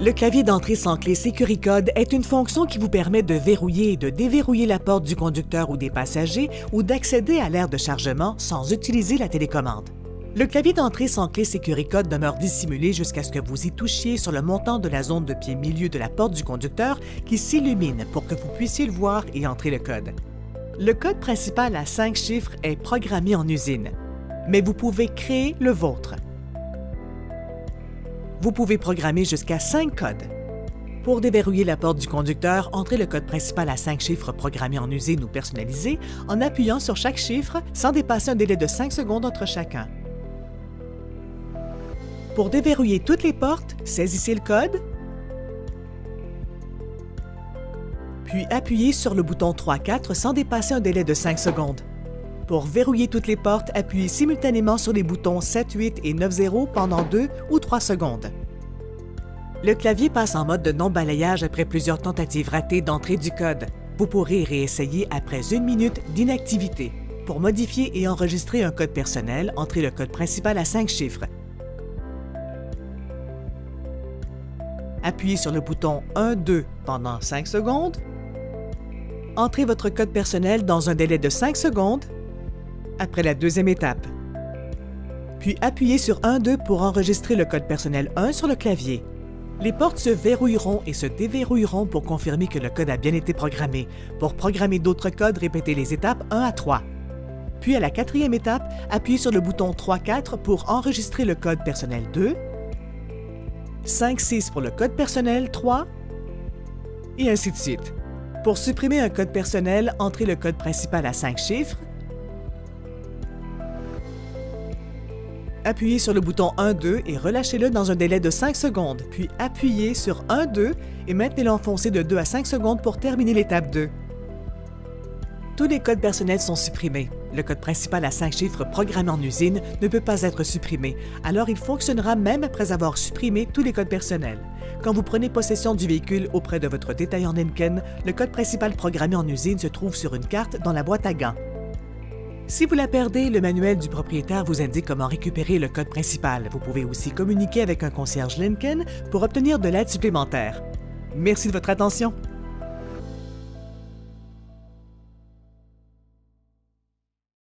Le clavier d'entrée sans clé SecuriCode est une fonction qui vous permet de verrouiller et de déverrouiller la porte du conducteur ou des passagers ou d'accéder à l'aire de chargement sans utiliser la télécommande. Le clavier d'entrée sans clé SecuriCode demeure dissimulé jusqu'à ce que vous y touchiez sur le montant de la zone de pied milieu de la porte du conducteur qui s'illumine pour que vous puissiez le voir et entrer le code. Le code principal à 5 chiffres est programmé en usine, mais vous pouvez créer le vôtre. Vous pouvez programmer jusqu'à 5 codes. Pour déverrouiller la porte du conducteur, entrez le code principal à 5 chiffres programmé en usine ou personnalisé en appuyant sur chaque chiffre sans dépasser un délai de 5 secondes entre chacun. Pour déverrouiller toutes les portes, saisissez le code, puis appuyez sur le bouton 3-4 sans dépasser un délai de 5 secondes. Pour verrouiller toutes les portes, appuyez simultanément sur les boutons 7, 8 et 9-0 pendant 2 ou 3 secondes. Le clavier passe en mode de non-balayage après plusieurs tentatives ratées d'entrée du code. Vous pourrez réessayer après 1 minute d'inactivité. Pour modifier et enregistrer un code personnel, entrez le code principal à 5 chiffres. Appuyez sur le bouton 1-2 pendant 5 secondes. Entrez votre code personnel dans un délai de 5 secondes après la deuxième étape. Puis appuyez sur 1-2 pour enregistrer le code personnel 1 sur le clavier. Les portes se verrouilleront et se déverrouilleront pour confirmer que le code a bien été programmé. Pour programmer d'autres codes, répétez les étapes 1 à 3. Puis à la quatrième étape, appuyez sur le bouton 3-4 pour enregistrer le code personnel 2, 5-6 pour le code personnel 3, et ainsi de suite. Pour supprimer un code personnel, entrez le code principal à 5 chiffres, appuyez sur le bouton 1-2 et relâchez-le dans un délai de 5 secondes, puis appuyez sur 1-2 et maintenez-le enfoncé de 2 à 5 secondes pour terminer l'étape 2. Tous les codes personnels sont supprimés. Le code principal à 5 chiffres programmé en usine ne peut pas être supprimé, alors il fonctionnera même après avoir supprimé tous les codes personnels. Quand vous prenez possession du véhicule auprès de votre détaillant Lincoln, le code principal programmé en usine se trouve sur une carte dans la boîte à gants. Si vous la perdez, le manuel du propriétaire vous indique comment récupérer le code principal. Vous pouvez aussi communiquer avec un concierge Lincoln pour obtenir de l'aide supplémentaire. Merci de votre attention.